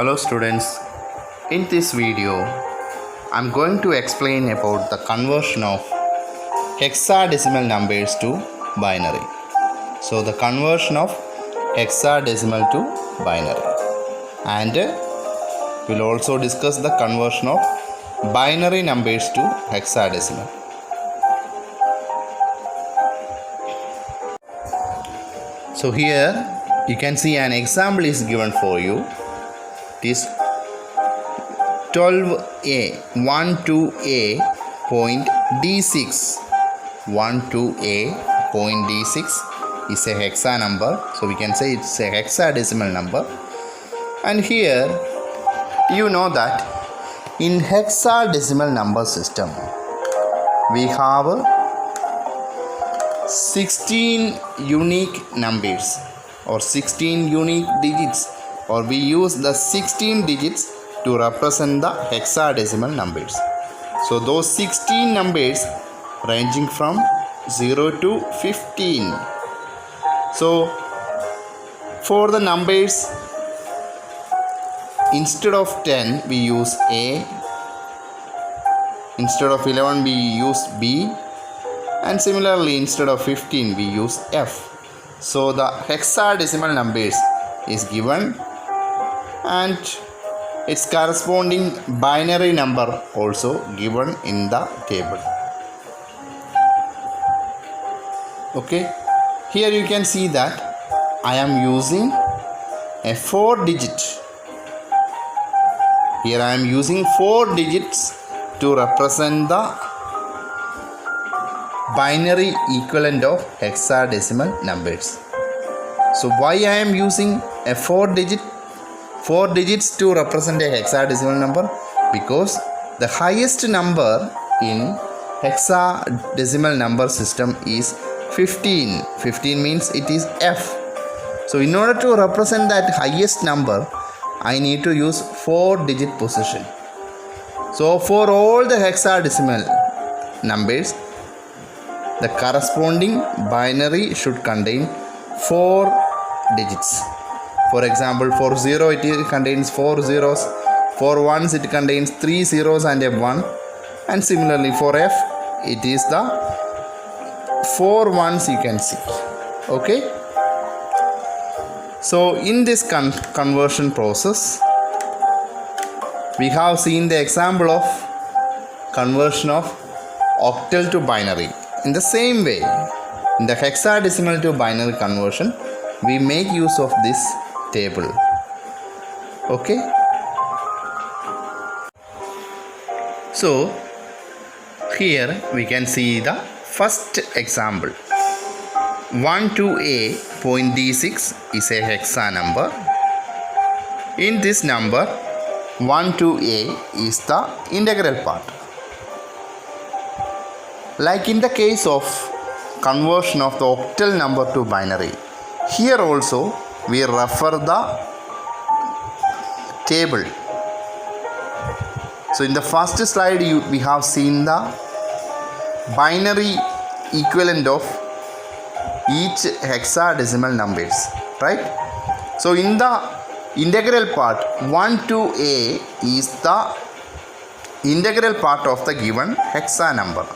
Hello students, in this video I am going to explain about the conversion of hexadecimal numbers to binary. So the conversion of hexadecimal to binary, and we'll also discuss the conversion of binary numbers to hexadecimal. So here you can see an example is given for you. It is 12a 12a point d6. 12a point d6 is a hexa number, so we can say it's a hexadecimal number. And here you know that in hexadecimal number system we have 16 unique numbers or 16 unique digits, or we use the 16 digits to represent the hexadecimal numbers. So those 16 numbers ranging from 0 to 15. So for the numbers, instead of 10 we use A, instead of 11 we use B, and similarly instead of 15 we use F. So the hexadecimal numbers is given and its corresponding binary number also given in the table. Okay, here you can see that I am using a 4 digit. Here I am using 4 digits to represent the binary equivalent of hexadecimal numbers. So why I am using a 4 digits to represent a hexadecimal number? Because the highest number in hexadecimal number system is 15. 15 means it is F. So in order to represent that highest number, I need to use 4 digit position. So for all the hexadecimal numbers, the corresponding binary should contain 4 digits. For example, for 0 it contains 4 zeros, for 1s it contains 3 zeros and a 1, and similarly for F it is the 4 1s you can see. Okay, so in this conversion process we have seen the example of conversion of octal to binary. In the same way, in the hexadecimal to binary conversion, we make use of this table. Okay, so here we can see the first example. 12a point d6 is a hexa number. In this number, 12a is the integral part. Like in the case of conversion of the octal number to binary, here also we refer the table. So in the first slide we have seen the binary equivalent of each hexadecimal numbers, right? So in the integral part, 12a is the integral part of the given hexa number.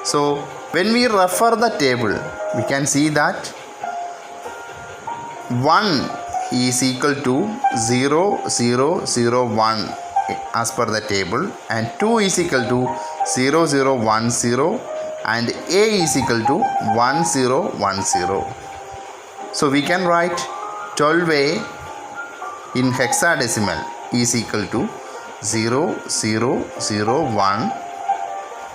So when we refer the table, we can see that 1 is equal to 0 0 0 1 as per the table, and 2 is equal to 0 0 1 0, and A is equal to 1 0 1 0. So we can write 12a in hexadecimal is equal to 0 0 0 1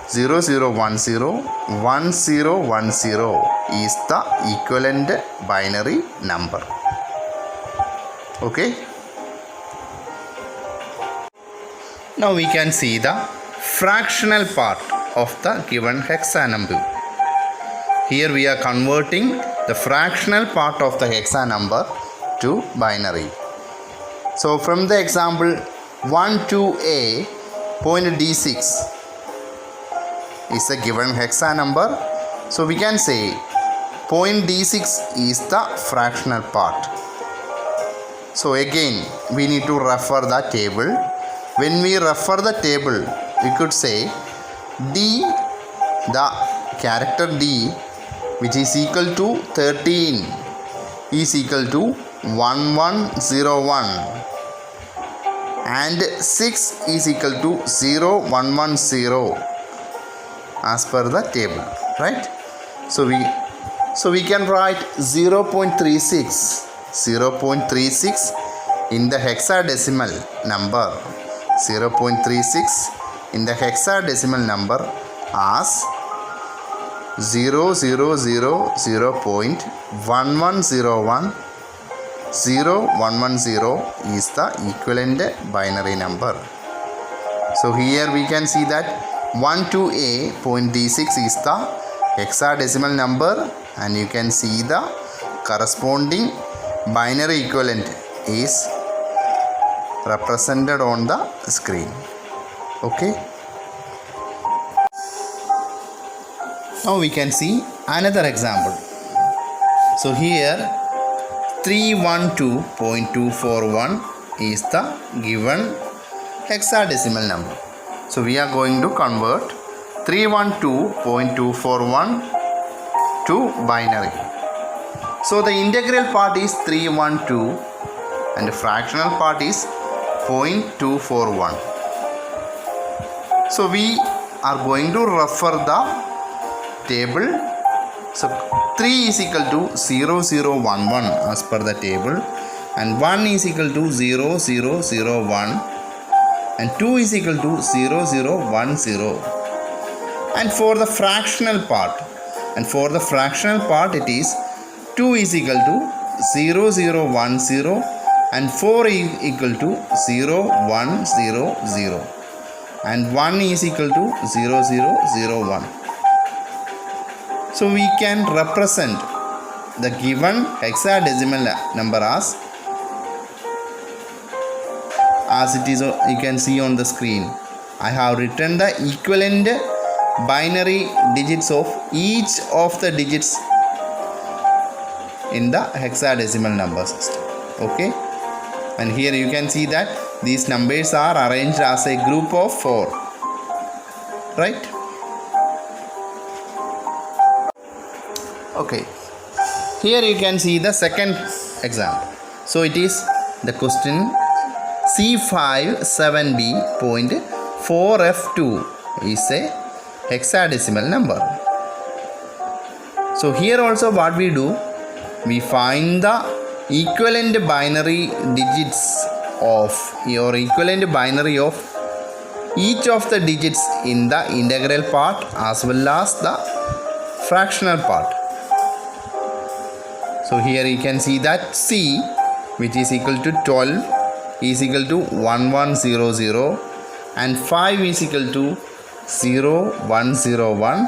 0 0 1 0 1 0 1 0 is the equivalent binary number. Okay, now we can see the fractional part of the given hexa number. Here we are converting the fractional part of the hexa number to binary. So from the example 12a point d6 is a given hexa number, so we can say point d6 is the fractional part. So again we need to refer the table. When we refer the table, we could say D, the character D, which is equal to 13, is equal to 1101, and 6 is equal to 0110 as per the table, right? So we can write 0.36 in the hexadecimal number, 0.36 in the hexadecimal number as 0000.1101 0110 is the equivalent binary number. So here we can see that 12A.D6 is the hexadecimal number, and you can see the corresponding binary equivalent is represented on the screen. Okay. Now we can see another example. So here 312.241 is the given hexadecimal number. So we are going to convert 312.241 to binary. So the integral part is 312 and the fractional part is 0.241. So we are going to refer the table. So 3 is equal to 0011 as per the table, and 1 is equal to 0001, and 2 is equal to 0010. And for the fractional part, it is 2 is equal to 0010 and 4 is equal to 0100, and 1 is equal to 0001. So we can represent the given hexadecimal number as it is, you can see on the screen. I have written the equivalent binary digits of each of the digits in the hexadecimal number system. Okay, and here you can see that these numbers are arranged as a group of 4, right? Okay, here you can see the second example. So it is the question C57B.4F2 is a hexadecimal number. So here also what we do, we find the equivalent binary digits of your equivalent binary of each of the digits in the integral part as well as the fractional part. So here you can see that C, which is equal to 12, is equal to 1100, and 5 is equal to 0101,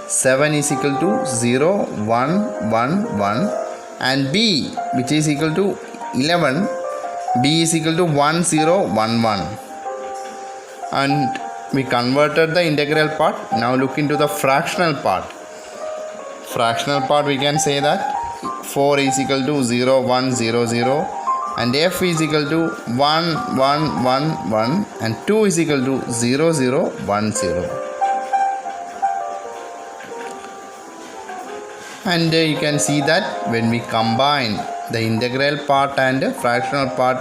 7 is equal to 0111, and B, which is equal to 11, B is equal to 1011. And we converted the integral part. Now look into the fractional part. Fractional part, we can say that 4 is equal to 0100, and F is equal to 1111, and 2 is equal to 0010. And you can see that when we combine the integral part and fractional part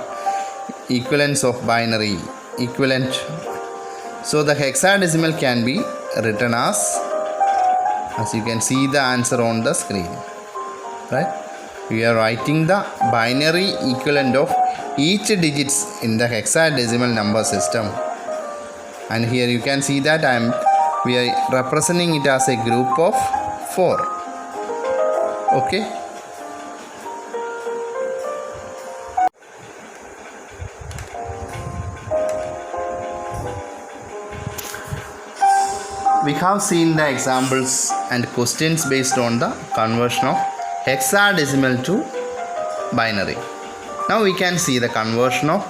equivalence of binary equivalent, so the hexadecimal can be written as you can see the answer on the screen, right? We are writing the binary equivalent of each digits in the hexadecimal number system, and here you can see that we are representing it as a group of 4. Okay, we have seen the examples and questions based on the conversion of hexadecimal to binary. Now we can see the conversion of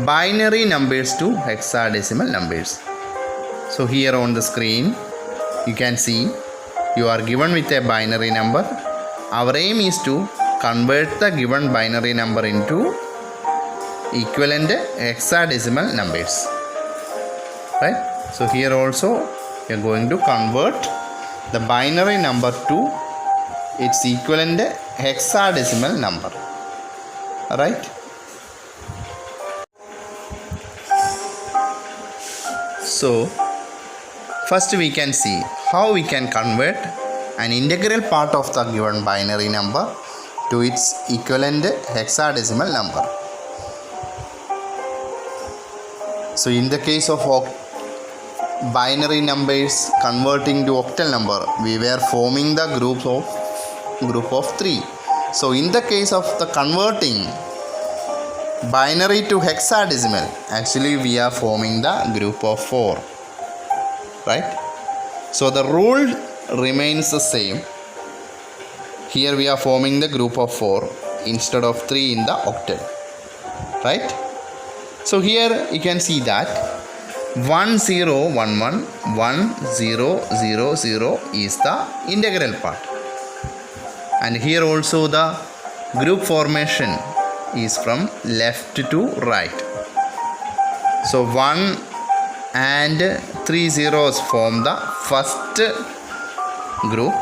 binary numbers to hexadecimal numbers. So here on the screen you can see you are given with a binary number. Our aim is to convert the given binary number into equivalent hexadecimal numbers. Right? So here also we are going to convert the binary number to its equivalent hexadecimal number. Alright? So first we can see how we can convert an integral part of the given binary number to its equivalent hexadecimal number. So in the case of binary numbers converting to octal number, we were forming the group of 3. So in the case of the converting binary to hexadecimal, actually we are forming the group of 4. Right? So the rule remains the same. Here we are forming the group of 4 instead of 3 in the octal. Right? So here you can see that 1 0 1 1 1 0 0 0 is the integral part. And here also the group formation is from left to right. So 1 and 3 zeros form the first group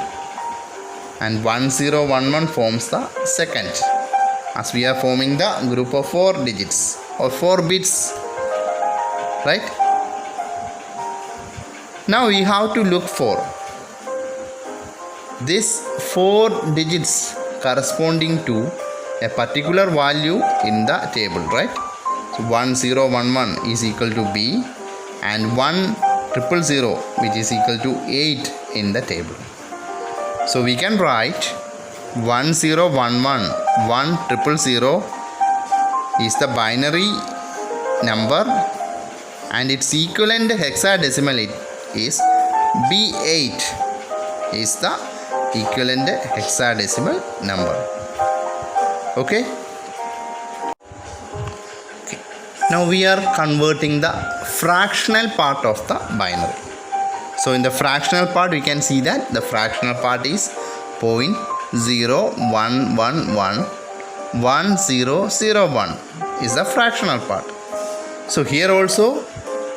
and 1 0 1 1 forms the second, as we are forming the group of 4 digits or 4 bits. Right? Now we have to look for this 4 digits corresponding to a particular value in the table. Right? So 1 0 1 1 is equal to B and 1 0 0 which is equal to 8 in the table. So we can write 1 0 1 1 1 0 0 is the binary number and its equivalent hexadecimal is B8 is the equivalent hexadecimal number. Okay. Now we are converting the fractional part of the binary. So in the fractional part we can see that the fractional part is 0.0111 1001 is the fractional part. So here also,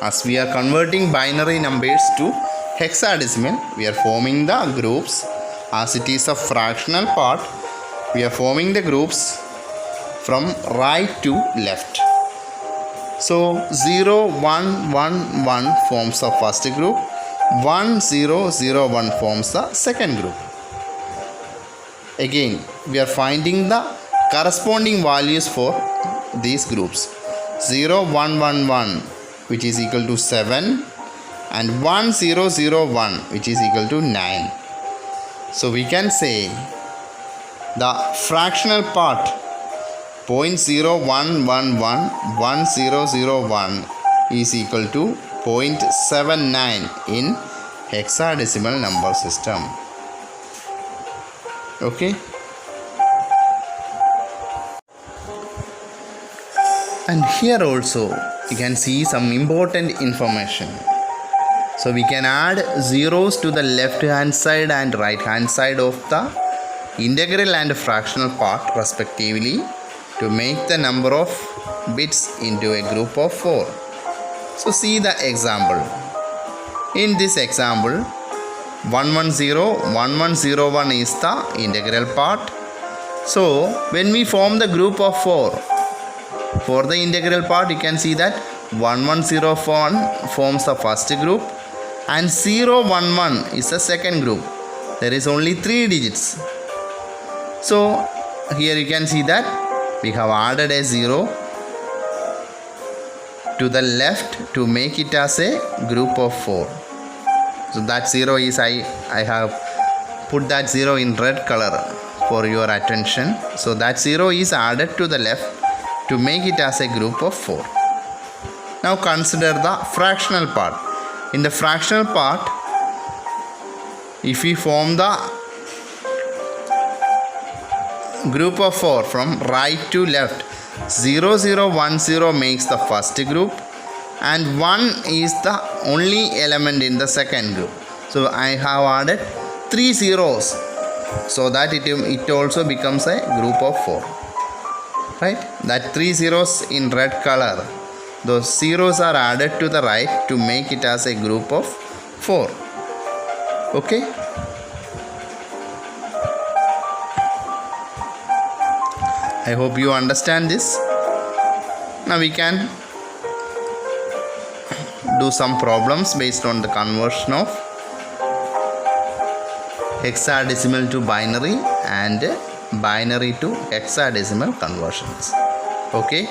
as we are converting binary numbers to hexadecimal, we are forming the groups. As it is a fractional part, we are forming the groups from right to left. So 0 1 1 1 forms the first group, 1 0 0 1 forms the second group. Again we are finding the corresponding values for these groups. 0 1 1 1 which is equal to 7 and 1 0 0 1 which is equal to 9. So we can say the fractional part 0.0111 1001 is equal to 0.79 in hexadecimal number system. Okay. And here also you can see some important information. So we can add zeros to the left hand side and right hand side of the integral and fractional part respectively to make the number of bits into a group of 4. So see the example. In this example 110 1101 is the integral part. So when we form the group of 4 for the integral part, you can see that 1101 forms the first group and 011 is the second group. There is only 3 digits. So here you can see that we have added a 0 to the left to make it as a group of 4. So that 0 is I have put that 0 in red color for your attention. So that 0 is added to the left to make it as a group of 4. Now consider the fractional part. In the fractional part, if we form the group of 4 from right to left, 0 0 1 0 makes the first group and 1 is the only element in the second group. So I have added 3 zeros so that it also becomes a group of 4. right? That 3 zeros in red color, those zeros are added to the right to make it as a group of 4. Okay, I hope you understand this. Now we can do some problems based on the conversion of hexadecimal to binary and binary to hexadecimal conversions. Okay.